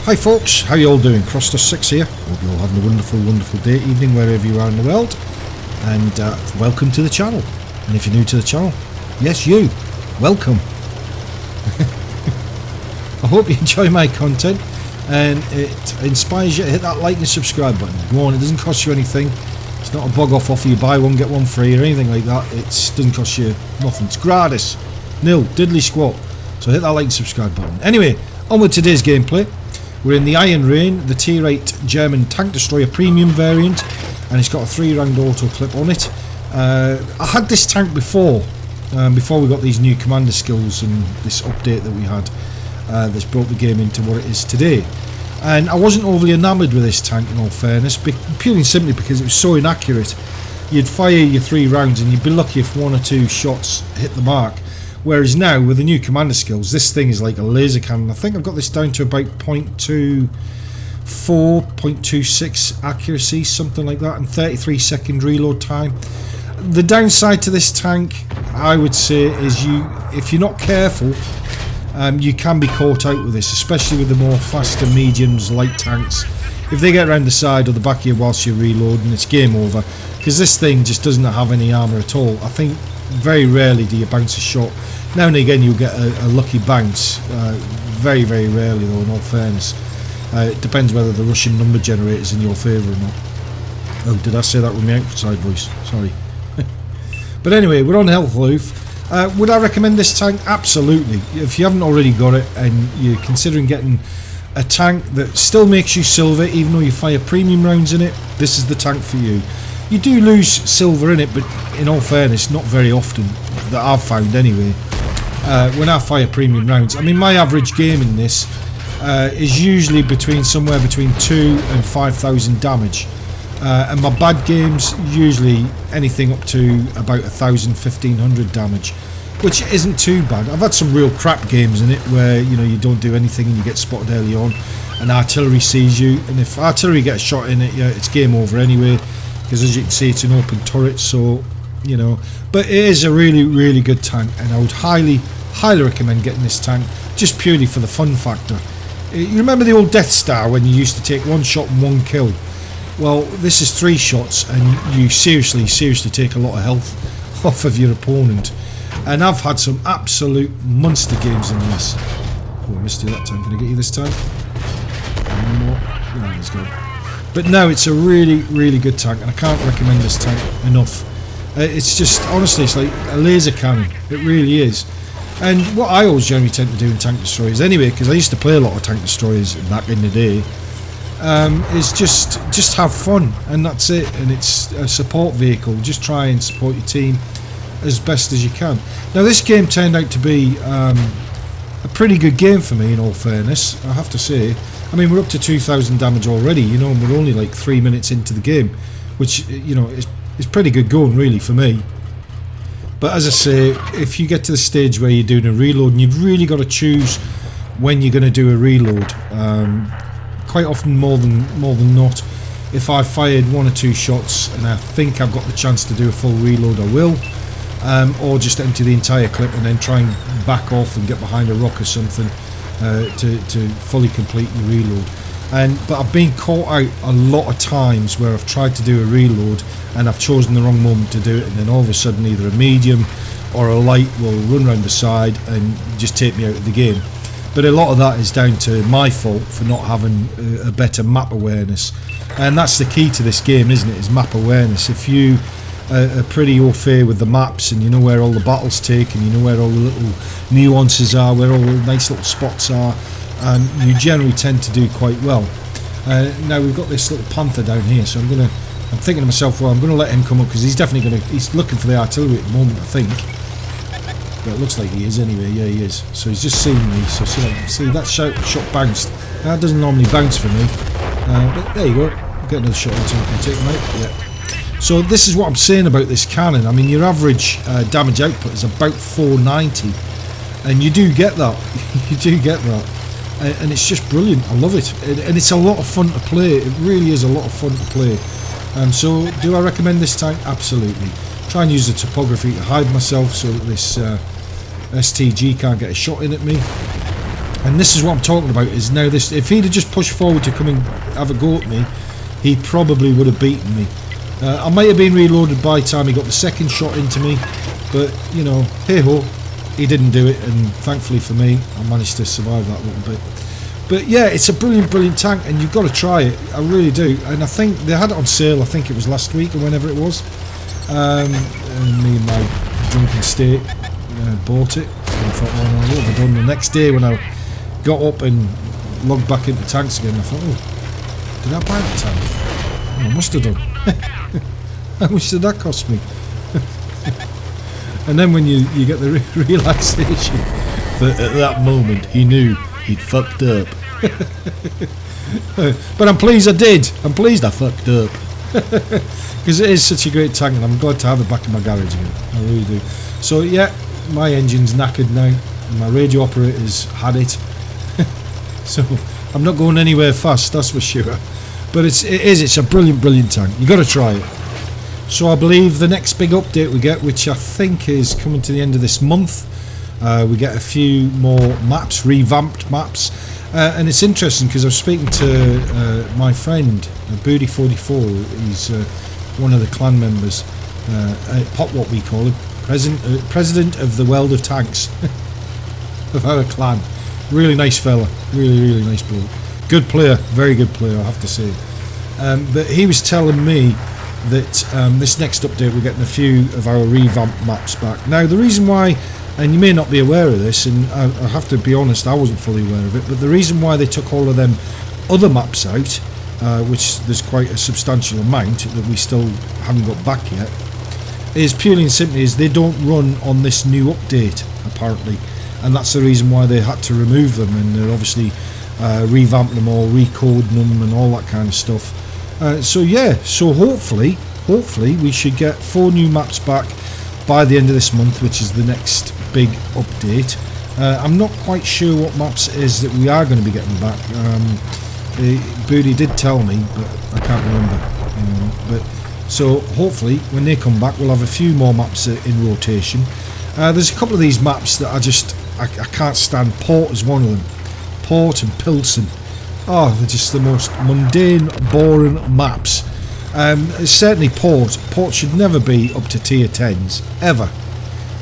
Hi folks, how you all doing? Crossdust6 here. Hope you're all having a wonderful, wonderful day, evening, wherever you are in the world. And welcome to the channel. And if you're new to the channel, yes you, welcome. I hope you enjoy my content and it inspires you to hit that like and subscribe button. Go on, it doesn't cost you anything. It's not a bug off offer, you buy one get one free or anything like that. It doesn't cost you nothing. It's gratis. Nil, diddly squat. So hit that like and subscribe button. Anyway, on with today's gameplay. We're in the Iron Rain, the Tier 8 German tank destroyer premium variant, and it's got a 3-round auto clip on it. I had this tank before we got these new commander skills and this update that we had that's brought the game into what it is today. And I wasn't overly enamoured with this tank in all fairness, purely and simply because it was so inaccurate. You'd fire your 3 rounds and you'd be lucky if 1 or 2 shots hit the mark. Whereas now, with the new commander skills, this thing is like a laser cannon. I think I've got this down to about 0.24, 0.26 accuracy, something like that, and 33-second reload time. The downside to this tank, I would say, is if you're not careful, you can be caught out with this, especially with the more faster mediums, light tanks. If they get around the side or the back of you whilst you're reloading, it's game over, because this thing just doesn't have any armour at all. I think very rarely do you bounce a shot. Now and again you'll get a lucky bounce, very very rarely though, in all fairness. It depends whether the Russian number generator is in your favour or not. Oh, did I say that with my outside voice? Sorry. But anyway, we're on Health Loaf. Would I recommend this tank? Absolutely. If you haven't already got it and you're considering getting a tank that still makes you silver even though you fire premium rounds in it, this is the tank for you. You do lose silver in it, but in all fairness, not very often, that I've found anyway. When I fire premium rounds, I mean, my average game in this is usually somewhere between 2 and 5,000 damage, and my bad games usually anything up to about 1,000, 1,500 damage, which isn't too bad. I've had some real crap games in it where you don't do anything and you get spotted early on, and artillery sees you, and if artillery gets shot in it, yeah, it's game over anyway. Because as you can see, it's an open turret, so but it is a really really good tank, and I would highly recommend getting this tank just purely for the fun factor. You remember the old Death Star when you used to take 1 shot and 1 kill? Well, this is 3 shots and you seriously take a lot of health off of your opponent, and I've had some absolute monster games in this. Oh, I missed you that time. Can I get you this time? One more. Yeah, he's gone. But no, it's a really really good tank, and I can't recommend this tank enough. It's just, honestly, it's like a laser cannon. It really is. And what I always generally tend to do in tank destroyers anyway, because I used to play a lot of tank destroyers back in the day, is just have fun, and that's it. And it's a support vehicle. Just try and support your team as best as you can. Now this game turned out to be a pretty good game for me, in all fairness, I have to say. I mean, we're up to 2,000 damage already, and we're only like 3 minutes into the game, which, is pretty good going, really, for me. But as I say, if you get to the stage where you're doing a reload, and you've really got to choose when you're going to do a reload, quite often more than not, if I've fired 1 or 2 shots and I think I've got the chance to do a full reload, I will. Or just empty the entire clip and then try and back off and get behind a rock or something. To fully complete your reload. But I've been caught out a lot of times where I've tried to do a reload and I've chosen the wrong moment to do it, and then all of a sudden either a medium or a light will run around the side and just take me out of the game. But a lot of that is down to my fault for not having a better map awareness, and that's the key to this game, isn't it? Is map awareness. If you are pretty au fait with the maps and you know where all the battles take and you know where all the little nuances are, where all the nice little spots are, you generally tend to do quite well. Now we've got this little panther down here, so I'm thinking to myself, well, I'm going to let him come up because he's definitely he's looking for the artillery at the moment, I think. But it looks like he is anyway. Yeah, he is. So he's just seen me. So see that shot bounced. That doesn't normally bounce for me. But there you go. Get another shot until I can take him out. Yeah. So this is what I'm saying about this cannon. I mean, your average damage output is about 490, and you do get that. You do get that, and it's just brilliant. I love it, and it's a lot of fun to play. It really is a lot of fun to play. So do I recommend this tank? Absolutely. Try and use the topography to hide myself so that this STG can't get a shot in at me. And this is what I'm talking about, is now this, if he'd have just pushed forward to come and have a go at me, he probably would have beaten me. I might have been reloaded by the time he got the second shot into me, but, you know, hey-ho, he didn't do it, and thankfully for me, I managed to survive that little bit. But yeah, it's a brilliant, brilliant tank, and you've got to try it. I really do. And I think they had it on sale, I think it was last week or whenever it was. And me in my drunken state bought it. And I thought, oh no, what have I done? The next day when I got up and logged back into tanks again, I thought, oh, did I buy the tank? Oh, I must have done. How much did that cost me? And then when you get the realisation that at that moment he knew he'd fucked up. But I'm pleased I did. I'm pleased I fucked up. Because it is such a great tank, and I'm glad to have it back in my garage again. I really do. So yeah, my engine's knackered now, and my radio operator's had it. So I'm not going anywhere fast, that's for sure. But it's a brilliant, brilliant tank. You've got to try it. So I believe the next big update we get, which I think is coming to the end of this month, we get a few more maps, revamped maps. And it's interesting because I was speaking to my friend, Booty44. He's one of the clan members, Pop, what we call him, president of the World of Tanks of our clan. Really nice fella, really, really nice bloke. Good player, very good player, I have to say. But he was telling me that this next update we're getting a few of our revamped maps back. Now the reason why, and you may not be aware of this, and I have to be honest, I wasn't fully aware of it, but the reason why they took all of them other maps out, which there's quite a substantial amount that we still haven't got back yet, is purely and simply is they don't run on this new update apparently, and that's the reason why they had to remove them, and they're obviously revamping them all, recoding them and all that kind of stuff. So yeah, so hopefully we should get 4 new maps back by the end of this month, which is the next big update. I'm not quite sure what maps it is that we are going to be getting back. Booty did tell me, but I can't remember. But so hopefully when they come back we'll have a few more maps in rotation. There's a couple of these maps that I can't stand. Port is one of them. Port and Pilsen. Oh, they're just the most mundane, boring maps. Certainly Port should never be up to tier 10s, ever.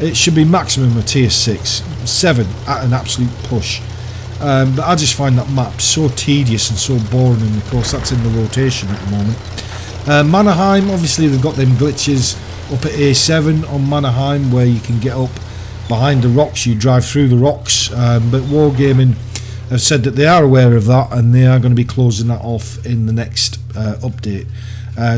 It should be maximum of tier 6, 7 at an absolute push. But I just find that map so tedious and so boring, and of course that's in the rotation at the moment. Mannerheim, obviously they've got them glitches up at A7 on Mannerheim where you can get up behind the rocks, you drive through the rocks, but Wargaming have said that they are aware of that and they are going to be closing that off in the next update.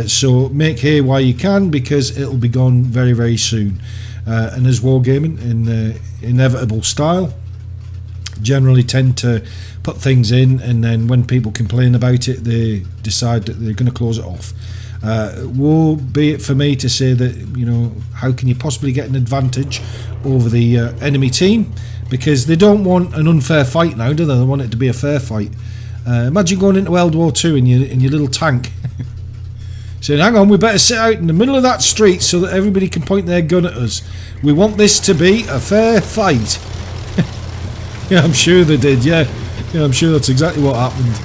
So make hay while you can, because it'll be gone very, very soon. And as Wargaming, in inevitable style, generally tend to put things in, and then when people complain about it they decide that they're going to close it off. Woe be it for me to say that, you know, how can you possibly get an advantage over the enemy team, because they don't want an unfair fight now, do they? They want it to be a fair fight. Imagine going into World War II in your little tank saying, hang on, we better sit out in the middle of that street so that everybody can point their gun at us. We want this to be a fair fight. Yeah, I'm sure they did, yeah, I'm sure that's exactly what happened.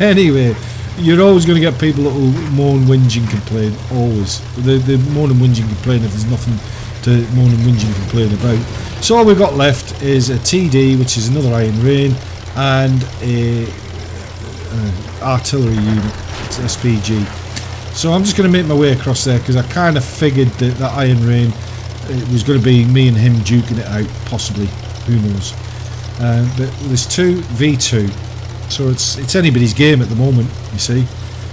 Anyway, you're always going to get people that will moan, whinge and complain, always. They moan and whinge and complain if there's nothing to moan and whinge and complain about. So all we've got left is a TD, which is another Iron Rain, and a artillery unit, it's SPG. So I'm just going to make my way across there, because I kind of figured that that Iron Rain, it was going to be me and him duking it out, possibly, who knows. But there's 2 V2, so it's anybody's game at the moment, you see.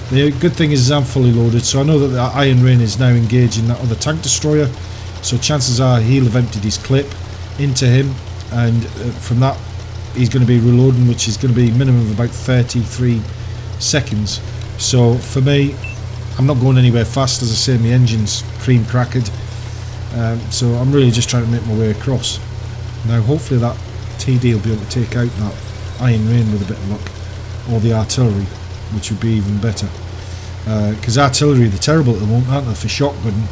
The good thing is I'm fully loaded, so I know that the Iron Rain is now engaged in that other tank destroyer, so chances are he'll have emptied his clip into him, and from that he's going to be reloading, which is going to be a minimum of about 33 seconds. So for me, I'm not going anywhere fast, as I say, my engine's cream crackered, so I'm really just trying to make my way across. Now hopefully that TD will be able to take out that Iron Rain with a bit of luck, or the artillery, which would be even better, because artillery, they're terrible at the moment, aren't they, for shotgun.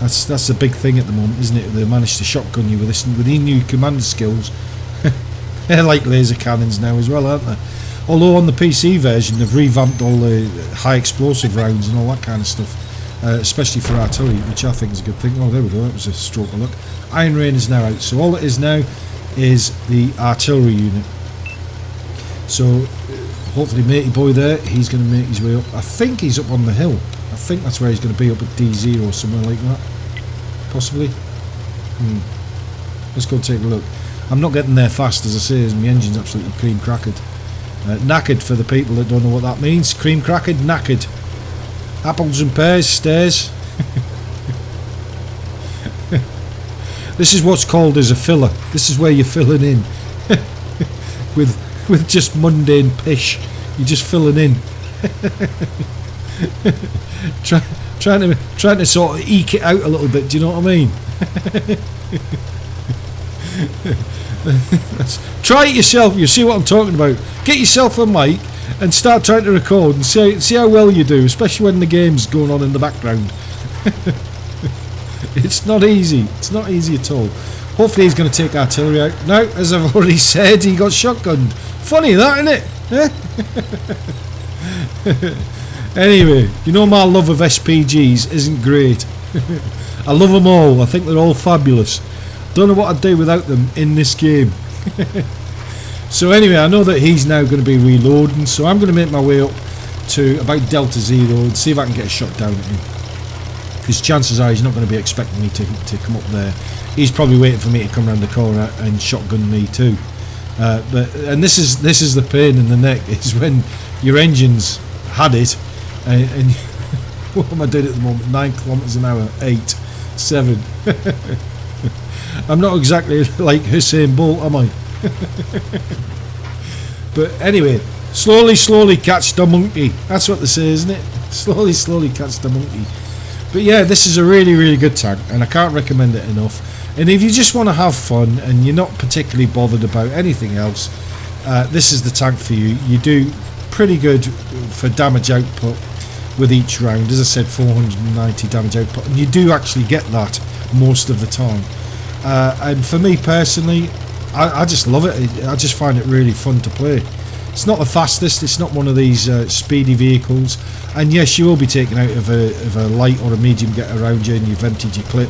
That's the big thing at the moment, isn't it? They managed to shotgun you with these new commander skills. They're like laser cannons now as well, aren't they? Although on the PC version they've revamped all the high explosive rounds and all that kind of stuff, especially for artillery, which I think is a good thing. Oh, there we go, that was a stroke of luck. Iron Rain is now out, so all it is now is the artillery unit. So hopefully matey boy there, he's going to make his way up. I think he's up on the hill. I think that's where he's going to be, up at D0 or somewhere like that, possibly. Let's go take a look. I'm not getting there fast, as I say, as my engine's absolutely cream crackered. Knackered for the people that don't know what that means. Cream crackered, knackered. Apples and pears, stairs. This is what's called as a filler. This is where you're filling in. with just mundane pish. You're just filling in. trying to sort of eke it out a little bit, do you know what I mean? Try it yourself, you'll see what I'm talking about. Get yourself a mic and start trying to record and see how well you do, especially when the game's going on in the background. It's not easy, it's not easy at all. Hopefully he's going to take artillery out. Now, as I've already said, he got shotgunned. Funny that, isn't it? Anyway, you know my love of SPGs isn't great. I love them all, I think they're all fabulous. Don't know what I'd do without them in this game. So anyway, I know that he's now going to be reloading, so I'm going to make my way up to about Delta Zero and see if I can get a shot down at him. Because chances are he's not going to be expecting me to come up there. He's probably waiting for me to come around the corner and shotgun me too. And this is the pain in the neck, is when your engine's had it and what am I doing at the moment? 9 kilometers an hour, 8, 7. I'm not exactly like Usain Bolt, am I? But anyway, slowly catch the monkey. That's what they say, isn't it? Slowly catch the monkey. But yeah, this is a really good tank, and I can't recommend it enough. And if you just want to have fun and you're not particularly bothered about anything else, this is the tank for you. You do pretty good for damage output with each round. As I said, 490 damage output, and you do actually get that most of the time. And for me personally, I just love it. I just find it really fun to play. It's not the fastest, it's not one of these speedy vehicles, and yes, you will be taken out of a light or a medium get around you and you've emptied your clip,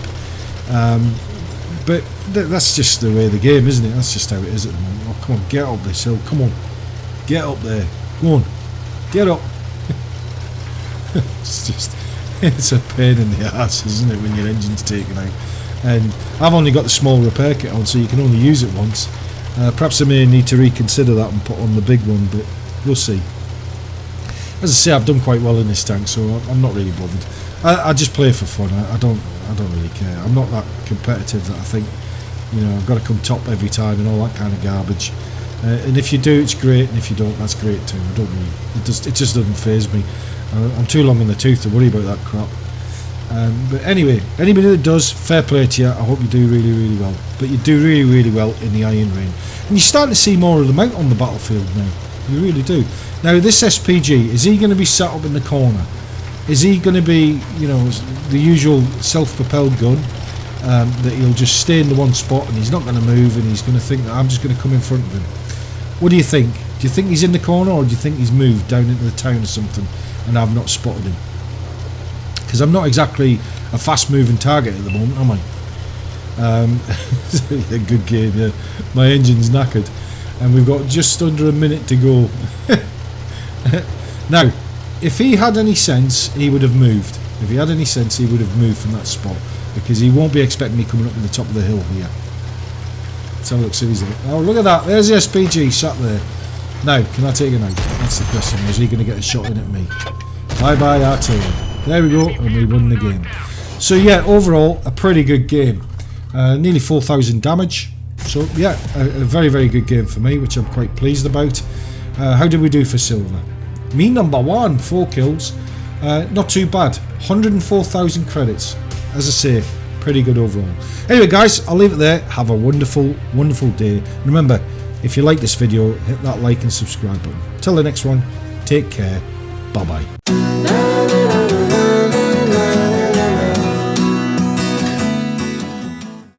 but that's just the way of the game, isn't it? That's just how it is at the moment. Oh, come on, get up this hill, come on, get up there, go on, get up. It's a pain in the ass, isn't it, when your engine's taken out. And I've only got the small repair kit on, so you can only use it once. Perhaps I may need to reconsider that and put on the big one, but we'll see. As I say, I've done quite well in this tank, so I'm not really bothered. I just play for fun. I don't really care. I'm not that competitive that I think, you know, I've got to come top every time and all that kind of garbage. And if you do, it's great, and if you don't, that's great too. I don't really. It just doesn't faze me. I'm too long in the tooth to worry about that crap. But anyway, anybody that does, fair play to you. I hope you do really well. But you do really well in the Iron Rain, and you're starting to see more of them out on the battlefield now. You really do. Now this SPG, is he going to be sat up in the corner? Is he going to be, you know, the usual self-propelled gun that he'll just stay in the one spot and he's not going to move, and he's going to think that I'm just going to come in front of him? What do you think? Do you think he's in the corner, or do you think he's moved down into the town or something and I've not spotted him? Because I'm not exactly a fast-moving target at the moment, am I? A good game, yeah. My engine's knackered, and we've got just under a minute to go. Now, if he had any sense, he would have moved. If he had any sense, he would have moved from that spot, because he won't be expecting me coming up to the top of the hill here. Let's have a look, see if he's there. Oh, look at that, there's the SPG sat there. Now, can I take him out? That's the question. Is he going to get a shot in at me? Bye-bye, artillery. There we go, and we won the game. So yeah, overall, a pretty good game. Nearly 4,000 damage. So yeah, a very good game for me, which I'm quite pleased about. How did we do for silver? Me number 1, 4 kills. Not too bad. 104,000 credits. As I say, pretty good overall. Anyway guys, I'll leave it there. Have a wonderful day. And remember, if you like this video, hit that like and subscribe button. Till the next one, take care. Bye bye.